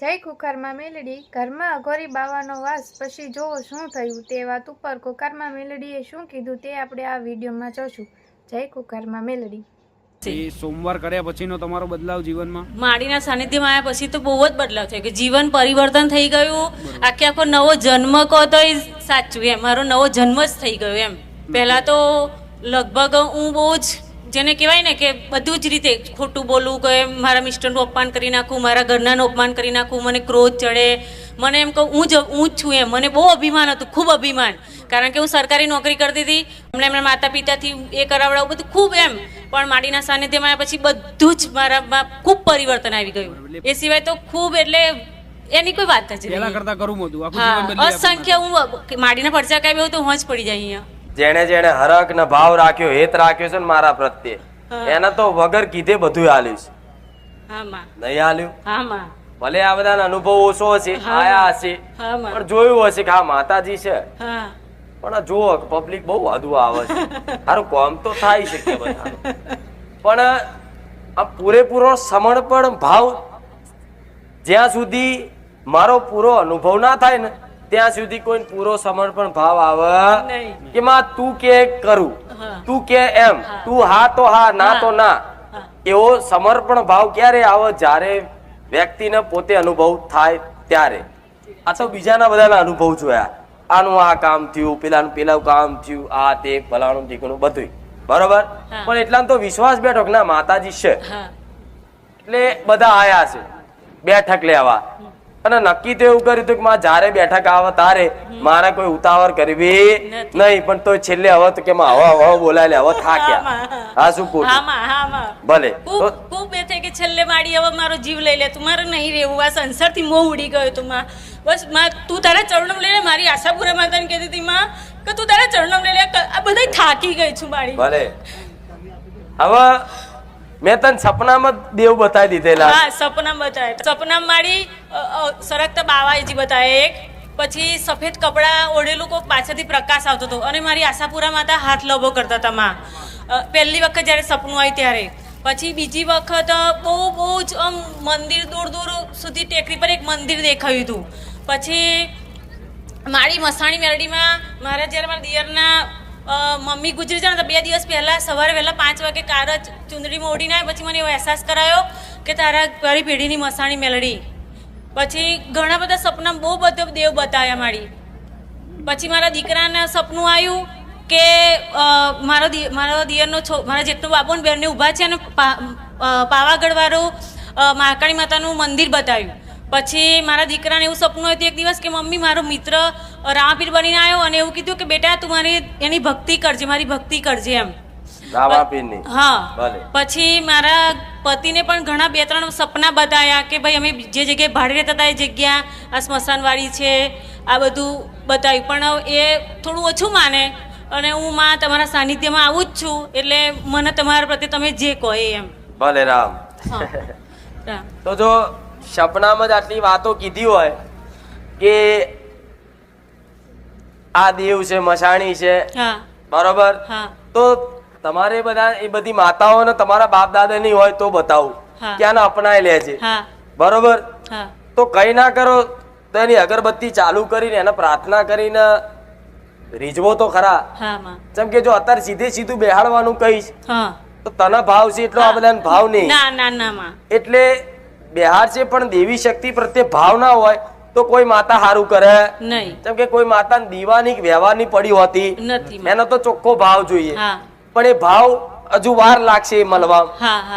જય કુકરમાં મેલડી ઘરમાં અઘોરી બાવાનો વાસ પછી જોવો શું થયું તે વાત ઉપર કુકરમાં મેલડીએ શું કીધું તે આપણે આ વિડીયોમાં જોશું. જય કુકરમાં મેલડી. સોમવાર કર્યા પછીનો તમારો બદલાવ જીવનમાં? માડીના સાનિધ્યમાં આવ્યા પછી તો બહુ જ બદલાવ થયો કે જીવન પરિવર્તન થઈ ગયું. આખો નવો જન્મ કહો તો સાચું એમ મારો નવો જન્મ જ થઈ ગયો એમ. પહેલા તો લગભગ હું બહુ જ જેને કહેવાય ને કે બધું જ રીતે ખોટું બોલવું કે મારા મિસ્ટરનું અપમાન કરી નાખું, મારા ઘરનાનું અપમાન કરી નાખું, મને ક્રોધ ચડે, મને એમ કહું હું જ છું એમ. મને બહુ અભિમાન હતું, ખૂબ અભિમાન, કારણ કે હું સરકારી નોકરી કરતી હતી. એમના માતા પિતાથી એ કરાવડાવું બધું ખૂબ એમ. પણ માડીના સાનિધ્યમાં આવ્યા પછી બધું જ મારામાં ખૂબ પરિવર્તન આવી ગયું. એ સિવાય તો ખૂબ એટલે એની કોઈ વાત જ પહેલા કરતા કરું મોટું નહીં. અસંખ્ય હું માડીના પડચા કાંઈ બહુ તો હોંચ પડી જાય અહીંયા. જેને જેને હરખ ને ભાવ રાખ્યો, હેત રાખ્યો છે ને મારા પ્રત્યે, એને તો વગર કીધે બધું હાલ્યું છે. નહીં હાલ્યું? ભલે આ બધા અનુભવ ઓછો હશે, આયા હશે, પણ જોયું હશે કે આ માતાજી છે. પણ જુઓ પબ્લિક બહુ વધુ આવે છે. સારું કામ તો થાય શકે બધા, પણ આ પૂરેપૂરો સમર્પણ ભાવ જ્યાં સુધી મારો પૂરો અનુભવ ના થાય ને ત્યાં સુધી કોઈ પૂરો સમર્પણ ભાવ આવે કે માં તું કે કરું, તું કે એમ, તું હા તો હા, ના તો ના. એવો સમર્પણ ભાવ ક્યારે આવે? જ્યારે વ્યક્તિને પોતે અનુભવ થાય ત્યારે. આ તો બીજાના બધાના અનુભવ જોયા, આનું આ કામ થયું, પેલાનું પેલું કામ થયું, આ તે ફલાણું ઠીકણું બધું બરોબર. પણ એટલામાં તો વિશ્વાસ બેઠો કે ના માતાજી છે એટલે બધા આયા છે બેઠક લેવા. અને નક્કી તો એવું કર્યું હતું કે જયારે બેઠક આવે તારે મારે કોઈ ઉતાવળ કરવી નહીં. પણ તો છેલ્લે હવે તો કે હવે બોલાય હવે થાક્યા. હા શું ખોટું? ભલે ખૂબ બે થઈ કે છેલ્લે માડી હવે મારો જીવ લઈ લે, તું મારે નહીં રહેવું. આ સંસારથી મોહ ઉડી ગયો તું માં. બસ તું તારા ચરણમ લઈ લે. મારી આશાપુરા માતાને કહેતી હતી માં કે તું તારા ચરણમ લઈ લે. આ બધા થાકી ગઈ છું માડી. ભલે હવે મેં તને સપનામાં દેવ બતાવી દીધેલા. હા સપનામાં બતાવે. સપનામાં મારી સરકતા બાવાજી બતાવે એક. પછી સફેદ કપડાં ઓઢેલું કોઈ પાછળથી પ્રકાશ આવતો હતો અને મારી આશાપુરા માતા હાથ લબો કરતા હતા માં. પહેલી વખત જ્યારે સપનું આવ્યું ત્યારે. પછી બીજી વખત બહુ જ આમ મંદિર દૂર દૂર સુધી ટેકરી પર એક મંદિર દેખાયું હતું. પછી મારી મસાણી મેરડીમાં મારા જ્યારે મારા દિયરના મમ્મી ગુજરી જાય ને તો 2 દિવસ પહેલાં સવારે વહેલા 5 વાગે કાર જ ચુંદડીમાં ઓઢીને આવે. પછી મને એવો અહેસાસ કરાયો કે તારી પેઢીની મસાણી મેલડી. પછી ઘણા બધા સપના બહુ બધા દેવ બતાવ્યા મારી. પછી મારા દીકરાને સપનું આવ્યું કે મારો દિયરનો મારા જેઠનો બાબુ ને બેનને ઊભા છે અને પાવાગઢવાળું મહાકાળી માતાનું મંદિર બતાવ્યું. પછી મારા દીકરાને એવું સપનું હતું એક દિવસ કે મમ્મી મારો મિત્ર રામાપીર બનીને આવ્યો અને એવું કીધું કે બેટા તું એની ભક્તિ કરજે, મારી ભક્તિ કરજે એમ. હા. પછી મારા પતિને પણ ઘણા 2-3 સપના બતાવ્યા કે ભાઈ અમે જે જગ્યાએ ભાડે રહેતા હતા એ જગ્યા આ સ્મશાનવાળી છે, આ બધું બતાવ્યું. પણ એ થોડું ઓછું માને અને હું માં તમારા સાનિધ્યમાં આવું જ છું એટલે મને તમારા પ્રત્યે તમે જે કહો એમ. ભલે રામ. તો જો સપનામાં જ આટલી વાતો કીધી હોય કે આ દેવ છે, મસાણી છે, બરોબર, તો તમારે બધા એ બધી માતાઓને તમારા બાપ દાદા ની હોય તો બતાવું ક્યાં અપનાય લે છે, બરોબર. તો કઈ ના કરો તો એની અગરબત્તી ચાલુ કરીને એને પ્રાર્થના કરીને રીઝવો તો ખરા. જેમ કે જો અત્યારે સીધે સીધું બેહાડવાનું કહીશ તો તને ભાવ છે એટલો આ બધા ભાવ નહીં. એટલે બિહાર છે પણ દેવી શક્તિ પ્રત્યે ભાવ ના હોય તો કોઈ માતા હારું કરે નહીં. જેમ કે કોઈ માતા દીવાની વ્યવહારની પડી હોતી એનો તો ચોખ્ખો ભાવ જોઈએ. પણ એ ભાવ હજુ વાર લાગશે મળવા.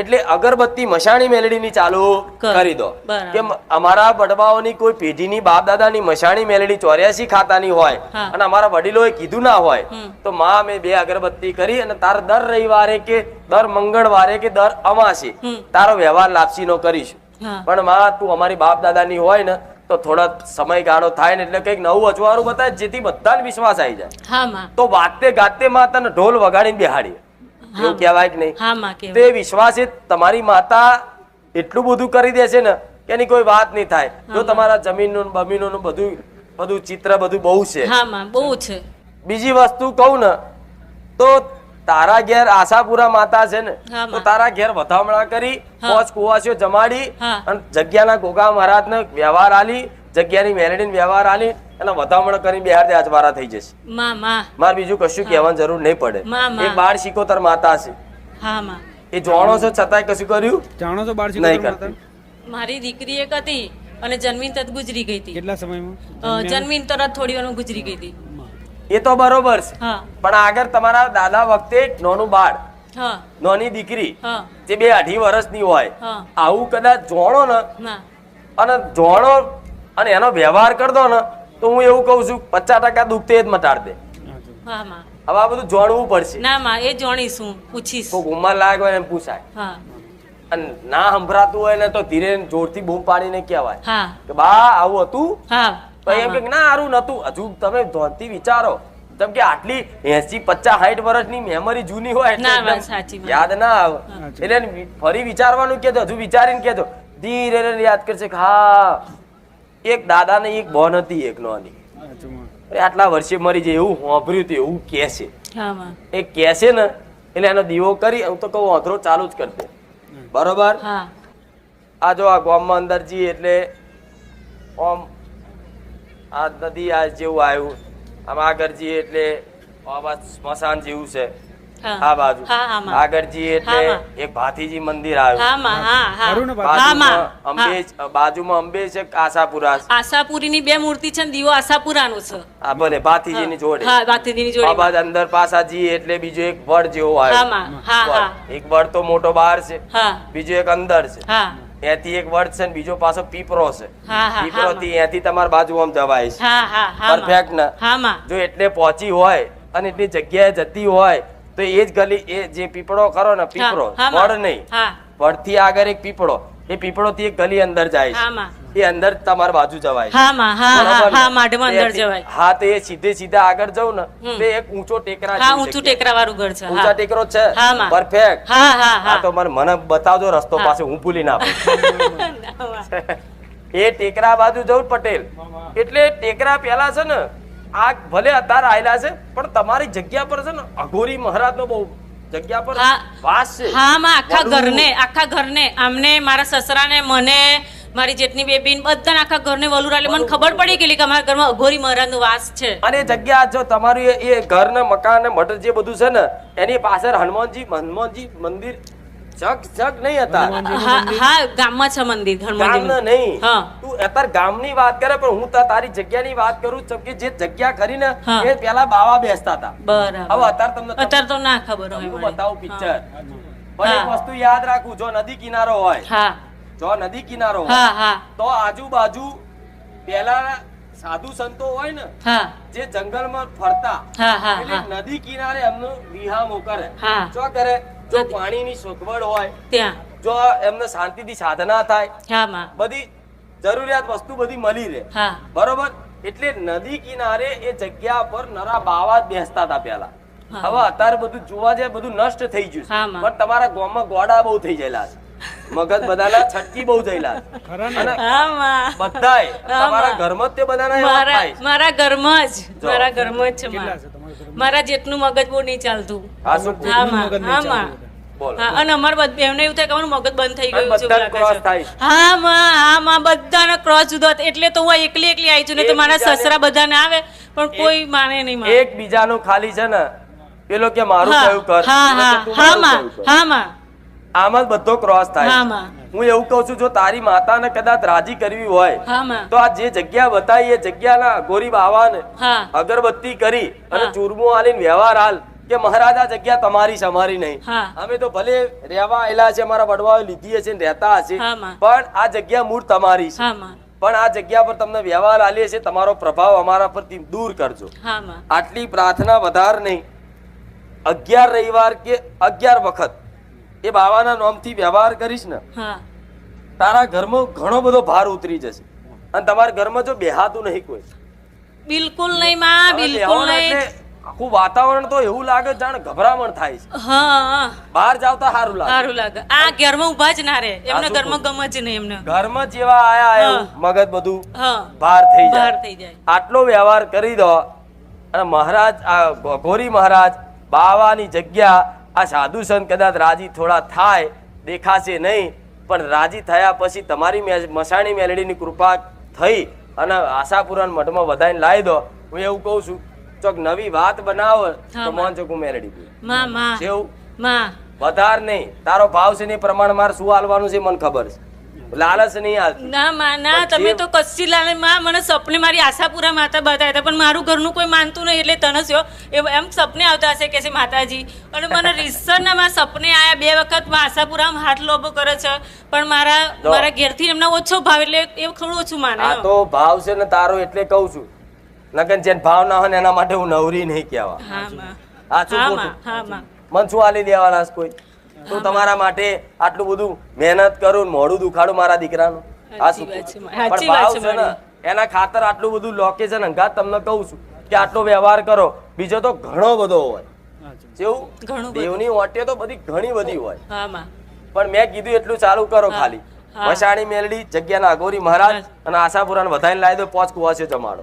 એટલે અગરબત્તી મસાણી મેલડી ની ચાલુ કરી દો કે અમારા વડવાઓની કોઈ પેઢીની બાપ દાદાની મસાણી મેલડી 84 ખાતાની હોય અને અમારા વડીલોએ કીધું ના હોય તો માં મેં 2 અગરબત્તી કરી અને તાર દર રવિવારે કે દર મંગળવારે કે દર અમાસે તારો વ્યવહાર લાપસી નો કરીશું. પણ માં તું અમારી બાપ દાદાની હોય ને તો થોડા સમયગાળો થાય ને એટલે કઈક નવું અજવાળું બતાવે જેથી બધાને વિશ્વાસ આવી જાય. તો વાતે ગાતે માં તને ઢોલ વગાડીને બેહાડી એવું કહેવાય કે નહીં? તો એ વિશ્વાસે તમારી માતા એટલું બધું કરી દે છે ને કે એની કોઈ વાત નહીં થાય. જો તમારા જમીનનું બમીનનું બધું ચિત્ર બધું બહુ છે. બહુ છે. બીજી વસ્તુ કહું ને તો તારા ઘેર આશાપુરા માતા છે ને હા, તો તારા ઘેર વધામણા કરી પોચ કુવાસીઓ જમાડી અને જગ્યાના ગોગા મહારાજને વ્યવહાર આલી જગ્યાની મેલડીને વ્યવહાર આલી અને વધામણા કરી બિહાર દે અજવારા થઈ જશે મારે બીજું કશું કહેવાની જરૂર નહીં પડે એક બાળ શિકોતર માતા છે એ જાણો છો છતાંય કશું કર્યું જાણો છો બાળ નહીં કરતી મારી દીકરી એક હતી અને જન્મીન તરત ગુજરી ગઈ હતી કેટલા સમયમાં જન્મીન તરત થોડી વાર ગુજરી ગઈ હતી એ તો બરોબર છે પણ આગળ તમારા દાદા વખતે નાનું બાળ નાની દીકરી જે 2-2.5 વર્ષની હોય આવું કદાચ જોણો ને અને જોણો અને એનો વ્યવહાર કર દો ને તો હું એવું કઉ છું 50% દુઃખ તે જ મટાડ દે હવે આ બધું જાણવું પડશે ના માં એ જાણીશું પૂછીશ કોઈ ઉંમર લાયક હોય એમ પૂછાય અને ના સંભળાતું હોય ને તો ધીરે જોરથી બૂમ પાડીને કહેવાય કે બા આવું હતું તો એમ કે ના સારું નતું હજુ તમે ધોનથી વિચારો જેમ કે આટલી 80-50-60 વર્ષની મેમરી જૂની હોય યાદ ના આવે એટલે ફરી વિચારવાનું કેજો હજુ વિચારીને કેજો ધીરે યાદ કરશે કે હા એક દાદા ને એક બોન હતી એક નાની આટલા વર્ષે મરી જાય એવું સાંભળ્યું હતું એવું કે છે એ કે છે ને એટલે એનો દીવો કરી હું તો કહું અધરો ચાલુ જ કરશે બરોબર આ જો આ ગામમાં અંદર જઈએ એટલે આમ આ નદી આ જેવું આવ્યું આમ આગળ જઈએ એટલે સ્મશાન જેવું છે આ બાજુ આગળ જઈએ એટલે એક ભાતીજી મંદિર આવ્યું બાજુમાં અંબે છે આશાપુરા આશાપુરીની 2 મૂર્તિ છે દીવો આશાપુરાનો છે હા ભલે ભાતીજીની જોડે અંદર પાછા જઈએ એટલે બીજો એક વડ જેવો આવ્યો એક વડ તો મોટો બહાર છે બીજો એક અંદર છે ત્યાંથી એક વડ છે બીજો પાછો પીપરો છે પીપરો થી ત્યાંથી તમારી બાજુ આમ જવાય છે પરફેક્ટ ને જો એટલે પહોંચી હોય અને એટલી જગ્યાએ જતી હોય તો એ જ ગલી એ જે પીપળો ખરો ને પીપળો વડ નહીં વડ થી આગળ એક પીપળો એ પીપળો થી એક ગલી અંદર જાય છે એ અંદર તમારી બાજુ જવાય હા તો એ સીધે સીધા આગળ જવું ને તો એક ઊંચો ટેકરા ઊંચું ટેકરા વાળું ઘર છે ઊંચા ટેકરો છે પરફેક્ટ હા તો મને બતાવજો રસ્તો પાસે હું ભૂલી ના એ ટેકરા બાજુ જવું પટેલ એટલે ટેકરા પેલા છે ને આ ભલે અત્યારે આયેલા છે પણ તમારી જગ્યા પર છે ને અઘોરી મહારાજ નો બહુ જગ્યા પર વાસ છે આખા ઘરને આમને મારા સસરાને મને મારી જેટની બેબીન બધાને આખા ઘરને વલુરાલે મને ખબર પડી ગયેલી કે અમારા ઘરમાં અઘોરી મહારાજ નો વાસ છે અને જગ્યા જો તમારું એ ઘર ને મકાન ને મઠ જે બધું છે ને એની પાછળ હનુમાનજી મંદિર જગ નહીં હતા ગામમાં છે મંદિર ગામના નહીં તું અત્યારે ગામની વાત કરે પણ હું તારી જગ્યાની વાત કરું છું કે જે જગ્યા ખરી ને એ પેલા બાવા બેસતા હતા બરાબર હવે અત્યારે તો ના ખબર હોય હું બતાવું પિક્ચર પણ એક વસ્તુ યાદ રાખવું જો નદી કિનારો હોય જો નદી કિનારો હોય તો આજુબાજુ પેલા સાધુ સંતો હોય ને જે જંગલમાં ફરતા એટલે નદી કિનારે એમનું વિહામો કરે શું કરે જો પાણીની સગવડ હોય ત્યાં જો એમને શાંતિથી સાધના થાય બધી જરૂરિયાત વસ્તુ બધી મળી રહે બરોબર એટલે નદી કિનારે એ જગ્યા પર નરા બાવા બેસતા હતા પેલા હવે અત્યારે બધું જોવા જાય બધું નષ્ટ થઈ ગયું પણ તમારા ગામમાં ગોડા બહુ થઈ ગયેલા છે મગજ બધાના છટકી બહુ જયેલા છે બધાય તમારા ઘરમાં તે બધાના મારા ઘરમાં જ છે મારા જેટલું મગજ બહુ નહીં ચાલતું અને અમારે એમને એવું થાય કે અમારું મગજ બંધ થઈ ગયું છે હા બધાના ક્રોસ જુદો એટલે તો હું એકલી આવી છું ને તો મારા સસરા બધાને આવે પણ કોઈ માને નહીં એક બીજાનું ખાલી છે ને પેલો કે મારું કયું કર આમ જ બધો ક્રોસ થાય હું એવું કઉ છું જો તારી માતાને કદાચ રાજી કરવી હોય તો આ જે જગ્યા બતાવી એ જગ્યાના ગોરી બાવાને અગરબત્તી કરી અને ચૂરમો આલીને વ્યવહાર હાલ કે મહારાજ આ જગ્યા તમારી અમારી નહીં અમે તો ભલે રહેવા આયેલા છે અમારા વડવાઓ લીધી છે રહેતા હશે પણ આ જગ્યા મૂળ તમારી છે પણ આ જગ્યા પર તમને વ્યવહાર આલીએ છે તમારો પ્રભાવ અમારા પરથી દૂર કરજો આટલી પ્રાર્થના વધાર નહીં 11 રવિવાર કે 11 વખત એ બાવાના નામથી વ્યવહાર કરીશ ને તારા ઘરમાં ઘણો બધો ભાર ઉતરી જશે અને તમારા ઘરમાં જો બેહાતું નહીં કોઈ બિલકુલ નહીં માં બિલકુલ નહીં આખું વાતાવરણ તો એવું લાગે જાણે ગભરામણ થાય છે બહાર જાવતા સારું લાગે આ ઘરમાં ઉભા જ ના રહે એમને ઘરમાં ગમે જ નહીં એમને ઘરમાં જેવા આયા મગજ બધું બહાર થઈ જાય આટલો વ્યવહાર કરી દો અને મહારાજ આ ગોરી મહારાજ બાવાની જગ્યા આ સાધુ સંત કદાચ રાજી થોડા થાય, દેખાશે નહીં, પણ રાજી થયા પછી તમારી મસાણી મેલડીની કૃપા થઈ અને આશાપુરાના મઠમાં વધાઈને લાવી દો. હું એવું કહું છું, ચોક નવી વાત બનાવો તો મોહન ચોકું મેલડી કેવું વધાર નહીં. તારો ભાવ છે ને પ્રમાણે મારે શું હાલવાનું છે મને ખબર છે, લાલચ નહીં હાલતી. ના માં ના, તમે તો કચ્છી લાલે માં મને સપને મારી આશાપુરા માતા બતાવ્યા હતા, પણ મારું ઘરનું કોઈ માનતું નહીં એટલે તને થયો એમ સપને આવતા હશે કે છે માતાજી. અને મને રીસરના માં સપને આયા 2 વખત માં આશાપુરામાં હાથ લોબો કરે છે, પણ મારા ઘેરથી એમના ઓછો ભાવ એટલે એ થોડું ઓછું માને. આ તો ભાવ છે ને તારો એટલે કહું છું, નગન જેન ભાવ ના હોય ને એના માટે હું નવરી નહીં કહેવા. હા માં, આ શું ખોટું? હા માં, મન શું આલી દેવાના છે કોઈ? તો તમારા માટે આટલું બધું મહેનત કરું, મોઢું દુખાડું મારા દીકરાનું, આ શું? પણ ભાવ છે ને એના ખાતર આટલું બધું લોકેશન અંગાત તમને કહું છું કે આટલો વ્યવહાર કરો. બીજો તો ઘણો બધો હોય, જેવું દેવની ઓટે તો બધી ઘણી બધી હોય, પણ મેં કીધું એટલું ચાલુ કરો. ખાલી મસાણી મેલડી, જગ્યાના અઘોરી મહારાજ અને આશાપુરાને વધાઈને લાવી દો. 5 કુવા છે જમાડો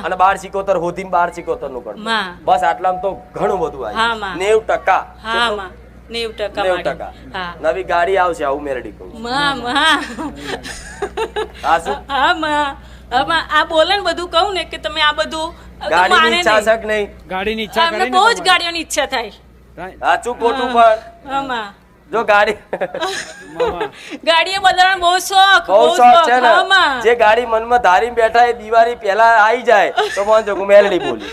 અને 12 હોતી 12 નું કરો. બસ આટલામાં તો ઘણું બધું આવી 90%. 90%. નવી ગાડી આવશે, આવું મેરડી કહું. આ બોલે ને બધું કહું ને કે તમે આ બધું ગાડીની ઈચ્છા છે કે નહીં? ગાડીની ઈચ્છા અમને બહુ જ ગાડીઓની ઈચ્છા થાય. સાચું ખોટું? પણ જો ગાડીએ બદલવાનો બહુ શોખ છે ને, જે ગાડી મનમાં ધારીને બેઠા એ દિવાળી પહેલા આવી જાય તો મોહન ચોક મેલડી બોલી.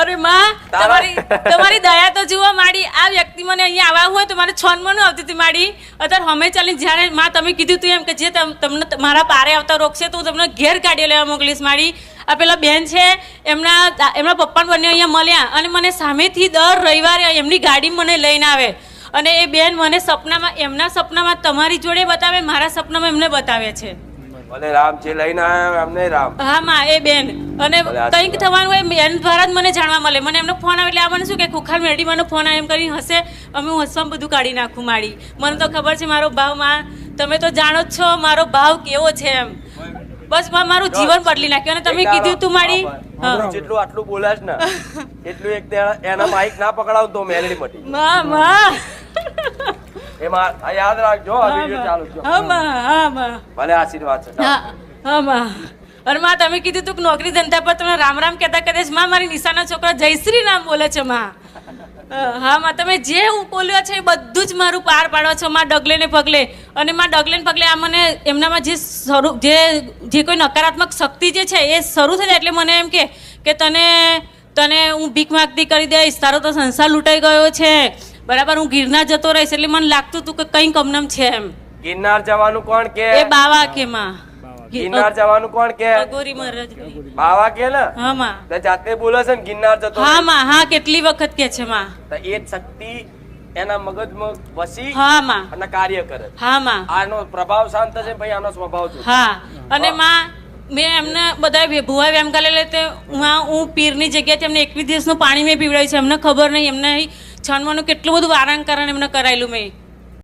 અરે માં, તમારી દયા તો જુઓ માડી. આ વ્યક્તિ મને અહીંયા આવવા હોય તો મારે છોનમાં આવતી હતી માડી. અત્યારે અમે ચાલી જ્યારે માં તમે કીધું તું એમ કે જે તમને મારા પારે આવતા રોકશે તો હું તમને ઘેર ગાડીઓ લેવા મોકલીશ માડી. આ પેલા બેન છે એમના પપ્પા બંને અહીંયા મળ્યા અને મને સામેથી દર રવિવારે એમની ગાડી મને લઈને આવે અને એ બેન મને સપનામાં, એમના સપનામાં તમારી જોડે બતાવે, મારા સપનામાં એમને બતાવે છે. ભલે રામ છે લઈને આવ્યા એમને રામ. હા માં, એ બેન અને કંઈક થવાનું હોય બેન દ્વારા જ મને જાણવા મળે. મને એમનો ફોન આવે એટલે આ મને શું કે ખુખાર મેરડી મને ફોન આવે એમ કરી હશે, અમે હું હસવામાં બધું કાઢી નાખું માડી. મને તો ખબર છે મારો ભાવ માં, તમે તો જાણો જ છો મારો ભાવ કેવો છે એમ. બસ મારું જીવન બદલી નાખ્યું. અને તમે કીધું તું માડી જેટલું આટલું બોલાશ ને એટલું એક એના માઈક ના પકડાવ તો મેલડી મટી. એમાં યાદ રાખજો, આ વિડિયો ચાલુ છે. ભલે આશીર્વાદ છે. અરે માં, તમે કીધું તું નોકરી ધંધા પર તમે રામ રામ કહેતા કદાચ માં મારી નિશાના છોકરા જયશ્રી નામ બોલે છે માં. હા માં, તમે જે બોલ્યો છે એ બધું જ મારું પાર પાડો છો માં, ડગલે ને પગલે. અને માં ડગલે ને પગલે આ મને એમનામાં જે કોઈ નકારાત્મક શક્તિ જે છે એ શરૂ થઈ જાય એટલે મને એમ કે તને હું ભીખ માગતી કરી દઈશ, તારો તો સંસાર લૂંટાઈ ગયો છે, બરાબર, હું ગિરનાર જતો રહીશ. એટલે મને લાગતું હતું કે કઈ કમનમ છે એમ. ગિરનાર જવાનું કોણ કે? એ બાવા કે માં. ગિરનાર જવાનું કોણ કે? અઘોરી મહારાજ. બાવા કે ને? હા માં. તે જાતે બોલે છે ને ગિરનાર જતો. હા માં, હા, કેટલી વખત કે છે માં. તો એ શક્તિ એના મગજમાં વસી હા માં અને કાર્ય કરે. હા માં. આનો પ્રભાવ શાંત છે ભાઈ, આનો સ્વભાવ છે. હા, અને માં મેં એમને બધા ભુવા વેમ કરેલે તે હું પીરની જગ્યાએ એમને 21 દિવસનું પાણી મેં પીવડાવ્યું છે. એમને ખબર નહીં, એમને છણવાનું કેટલું બધું વારાંકરણ એમને કરાયેલું મેં.